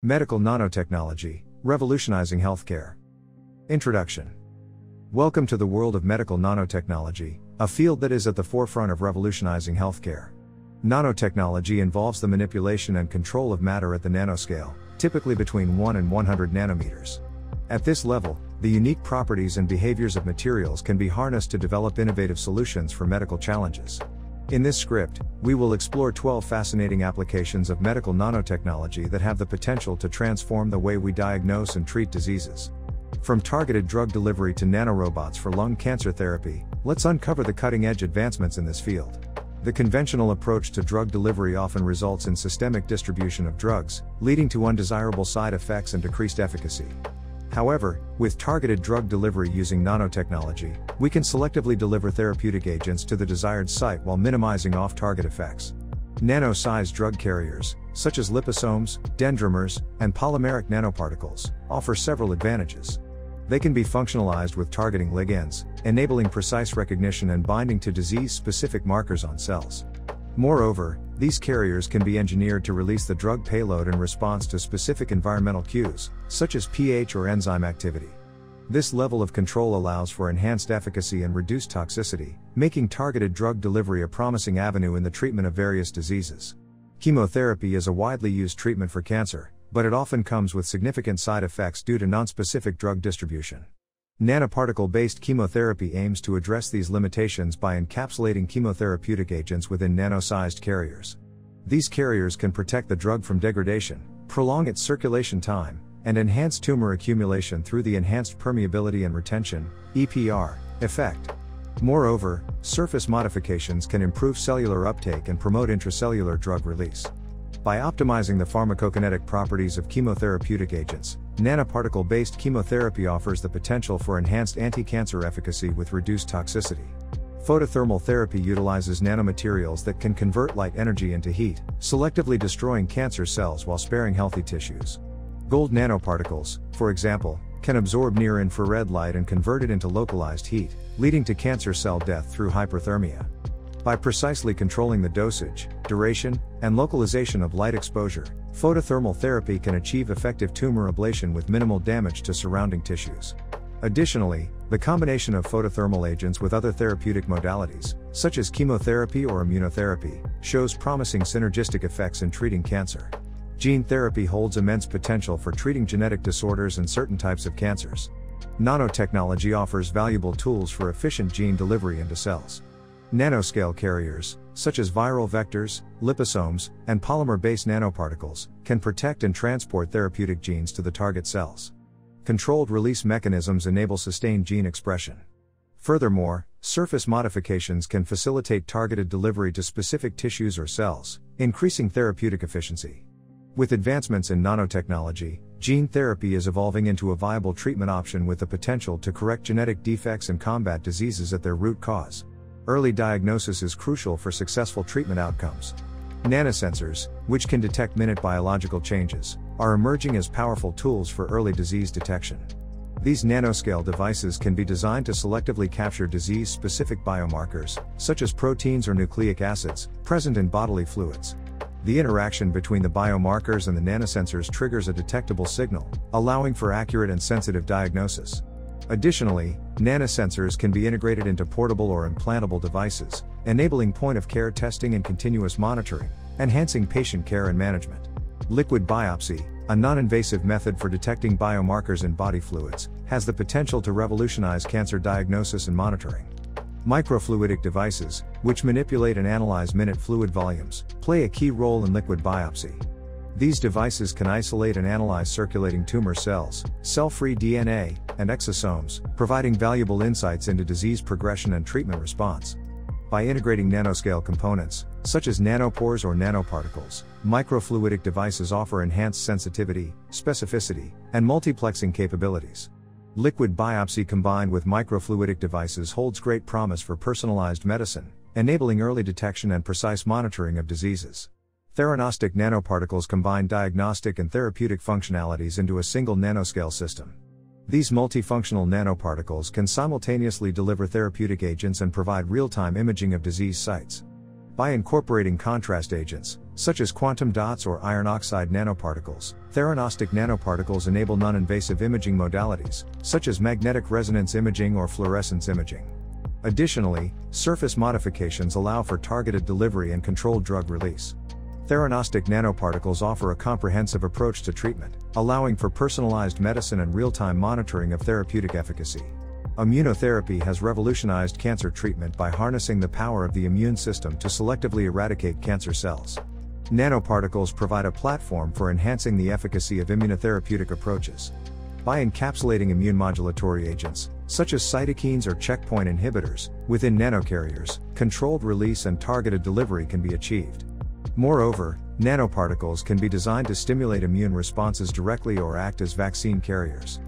Medical nanotechnology, revolutionizing healthcare. Introduction. Welcome to the world of medical nanotechnology, a field that is at the forefront of revolutionizing healthcare. Nanotechnology involves the manipulation and control of matter at the nanoscale, typically between 1 and 100 nanometers. At this level, the unique properties and behaviors of materials can be harnessed to develop innovative solutions for medical challenges. In this script, we will explore 12 fascinating applications of medical nanotechnology that have the potential to transform the way we diagnose and treat diseases. From targeted drug delivery to nanorobots for lung cancer therapy, let's uncover the cutting-edge advancements in this field. The conventional approach to drug delivery often results in systemic distribution of drugs, leading to undesirable side effects and decreased efficacy. However, with targeted drug delivery using nanotechnology, we can selectively deliver therapeutic agents to the desired site while minimizing off-target effects. Nano-sized drug carriers, such as liposomes, dendrimers, and polymeric nanoparticles, offer several advantages. They can be functionalized with targeting ligands, enabling precise recognition and binding to disease-specific markers on cells. Moreover, these carriers can be engineered to release the drug payload in response to specific environmental cues, such as pH or enzyme activity. This level of control allows for enhanced efficacy and reduced toxicity, making targeted drug delivery a promising avenue in the treatment of various diseases. Chemotherapy is a widely used treatment for cancer, but it often comes with significant side effects due to nonspecific drug distribution. Nanoparticle-based chemotherapy aims to address these limitations by encapsulating chemotherapeutic agents within nano-sized carriers. These carriers can protect the drug from degradation, prolong its circulation time, and enhance tumor accumulation through the enhanced permeability and retention (EPR) effect. Moreover, surface modifications can improve cellular uptake and promote intracellular drug release. By optimizing the pharmacokinetic properties of chemotherapeutic agents, nanoparticle-based chemotherapy offers the potential for enhanced anti-cancer efficacy with reduced toxicity. Photothermal therapy utilizes nanomaterials that can convert light energy into heat, selectively destroying cancer cells while sparing healthy tissues. Gold nanoparticles, for example, can absorb near-infrared light and convert it into localized heat, leading to cancer cell death through hyperthermia. By precisely controlling the dosage, duration, and localization of light exposure, photothermal therapy can achieve effective tumor ablation with minimal damage to surrounding tissues. Additionally, the combination of photothermal agents with other therapeutic modalities, such as chemotherapy or immunotherapy, shows promising synergistic effects in treating cancer. Gene therapy holds immense potential for treating genetic disorders and certain types of cancers. Nanotechnology offers valuable tools for efficient gene delivery into cells. Nanoscale carriers, such as viral vectors, liposomes, and polymer-based nanoparticles, can protect and transport therapeutic genes to the target cells. Controlled release mechanisms enable sustained gene expression. Furthermore, surface modifications can facilitate targeted delivery to specific tissues or cells, increasing therapeutic efficiency. With advancements in nanotechnology, gene therapy is evolving into a viable treatment option with the potential to correct genetic defects and combat diseases at their root cause. Early diagnosis is crucial for successful treatment outcomes. Nanosensors, which can detect minute biological changes, are emerging as powerful tools for early disease detection. These nanoscale devices can be designed to selectively capture disease-specific biomarkers, such as proteins or nucleic acids, present in bodily fluids. The interaction between the biomarkers and the nanosensors triggers a detectable signal, allowing for accurate and sensitive diagnosis. Additionally, nanosensors can be integrated into portable or implantable devices, enabling point-of-care testing and continuous monitoring, enhancing patient care and management. Liquid biopsy, a non-invasive method for detecting biomarkers in body fluids, has the potential to revolutionize cancer diagnosis and monitoring. Microfluidic devices, which manipulate and analyze minute fluid volumes, play a key role in liquid biopsy. These devices can isolate and analyze circulating tumor cells, cell-free DNA, and exosomes, providing valuable insights into disease progression and treatment response. By integrating nanoscale components, such as nanopores or nanoparticles, microfluidic devices offer enhanced sensitivity, specificity, and multiplexing capabilities. Liquid biopsy combined with microfluidic devices holds great promise for personalized medicine, enabling early detection and precise monitoring of diseases. Theranostic nanoparticles combine diagnostic and therapeutic functionalities into a single nanoscale system. These multifunctional nanoparticles can simultaneously deliver therapeutic agents and provide real-time imaging of disease sites. By incorporating contrast agents, such as quantum dots or iron oxide nanoparticles. Theranostic nanoparticles enable non-invasive imaging modalities, such as magnetic resonance imaging or fluorescence imaging. Additionally, surface modifications allow for targeted delivery and controlled drug release. Theranostic nanoparticles offer a comprehensive approach to treatment, allowing for personalized medicine and real-time monitoring of therapeutic efficacy. Immunotherapy has revolutionized cancer treatment by harnessing the power of the immune system to selectively eradicate cancer cells. Nanoparticles provide a platform for enhancing the efficacy of immunotherapeutic approaches. By encapsulating immune modulatory agents, such as cytokines or checkpoint inhibitors, within nanocarriers, controlled release and targeted delivery can be achieved. Moreover, nanoparticles can be designed to stimulate immune responses directly or act as vaccine carriers.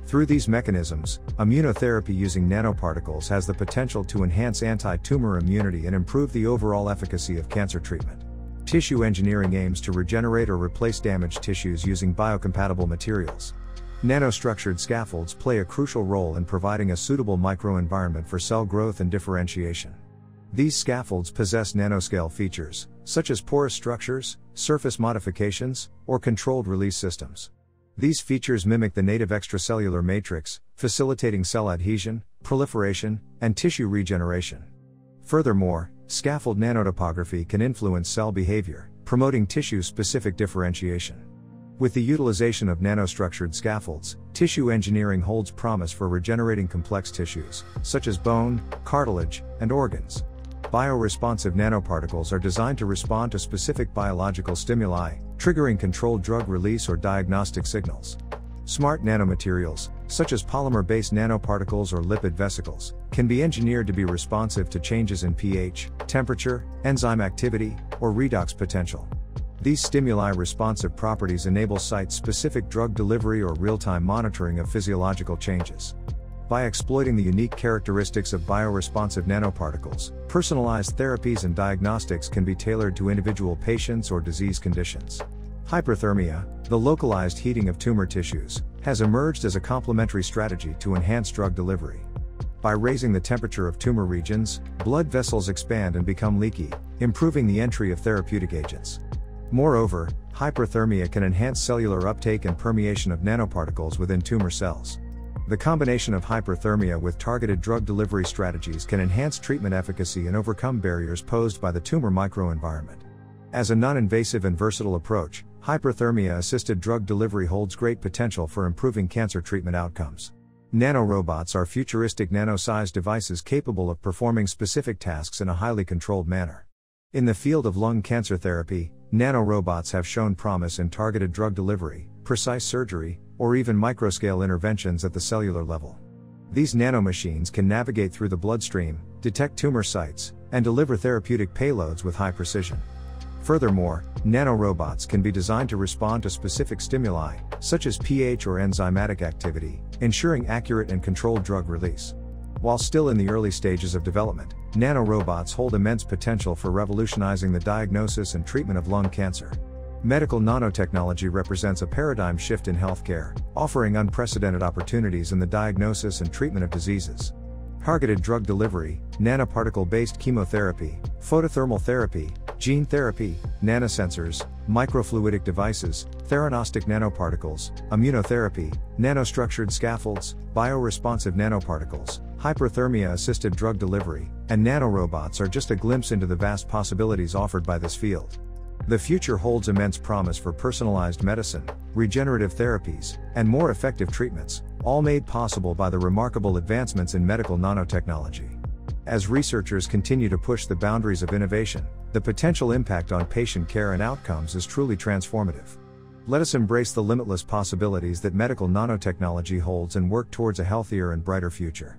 Through these mechanisms, immunotherapy using nanoparticles has the potential to enhance anti-tumor immunity and improve the overall efficacy of cancer treatment. Tissue engineering aims to regenerate or replace damaged tissues using biocompatible materials. Nanostructured scaffolds play a crucial role in providing a suitable microenvironment for cell growth and differentiation. These scaffolds possess nanoscale features, such as porous structures, surface modifications, or controlled release systems. These features mimic the native extracellular matrix, facilitating cell adhesion, proliferation, and tissue regeneration. Furthermore, scaffold nanotopography can influence cell behavior, promoting tissue-specific differentiation. With the utilization of nanostructured scaffolds, tissue engineering holds promise for regenerating complex tissues, such as bone, cartilage, and organs. Bioresponsive nanoparticles are designed to respond to specific biological stimuli, triggering controlled drug release or diagnostic signals. Smart nanomaterials, such as polymer-based nanoparticles or lipid vesicles, can be engineered to be responsive to changes in pH, temperature, enzyme activity, or redox potential. These stimuli-responsive properties enable site-specific drug delivery or real-time monitoring of physiological changes. By exploiting the unique characteristics of bioresponsive nanoparticles, personalized therapies and diagnostics can be tailored to individual patients or disease conditions. Hyperthermia, the localized heating of tumor tissues, has emerged as a complementary strategy to enhance drug delivery. By raising the temperature of tumor regions, blood vessels expand and become leaky, improving the entry of therapeutic agents. Moreover, hyperthermia can enhance cellular uptake and permeation of nanoparticles within tumor cells. The combination of hyperthermia with targeted drug delivery strategies can enhance treatment efficacy and overcome barriers posed by the tumor microenvironment. As a non-invasive and versatile approach, hyperthermia-assisted drug delivery holds great potential for improving cancer treatment outcomes. Nanorobots are futuristic nano-sized devices capable of performing specific tasks in a highly controlled manner. In the field of lung cancer therapy, nanorobots have shown promise in targeted drug delivery, precise surgery, or even microscale interventions at the cellular level. These nanomachines can navigate through the bloodstream, detect tumor sites, and deliver therapeutic payloads with high precision. Furthermore, nanorobots can be designed to respond to specific stimuli, such as pH or enzymatic activity, ensuring accurate and controlled drug release. While still in the early stages of development, nanorobots hold immense potential for revolutionizing the diagnosis and treatment of lung cancer. Medical nanotechnology represents a paradigm shift in healthcare, offering unprecedented opportunities in the diagnosis and treatment of diseases. Targeted drug delivery, nanoparticle-based chemotherapy, photothermal therapy, gene therapy, nanosensors, microfluidic devices, theranostic nanoparticles, immunotherapy, nanostructured scaffolds, bioresponsive nanoparticles, hyperthermia-assisted drug delivery, and nanorobots are just a glimpse into the vast possibilities offered by this field. The future holds immense promise for personalized medicine, regenerative therapies, and more effective treatments, all made possible by the remarkable advancements in medical nanotechnology. As researchers continue to push the boundaries of innovation, the potential impact on patient care and outcomes is truly transformative. Let us embrace the limitless possibilities that medical nanotechnology holds and work towards a healthier and brighter future.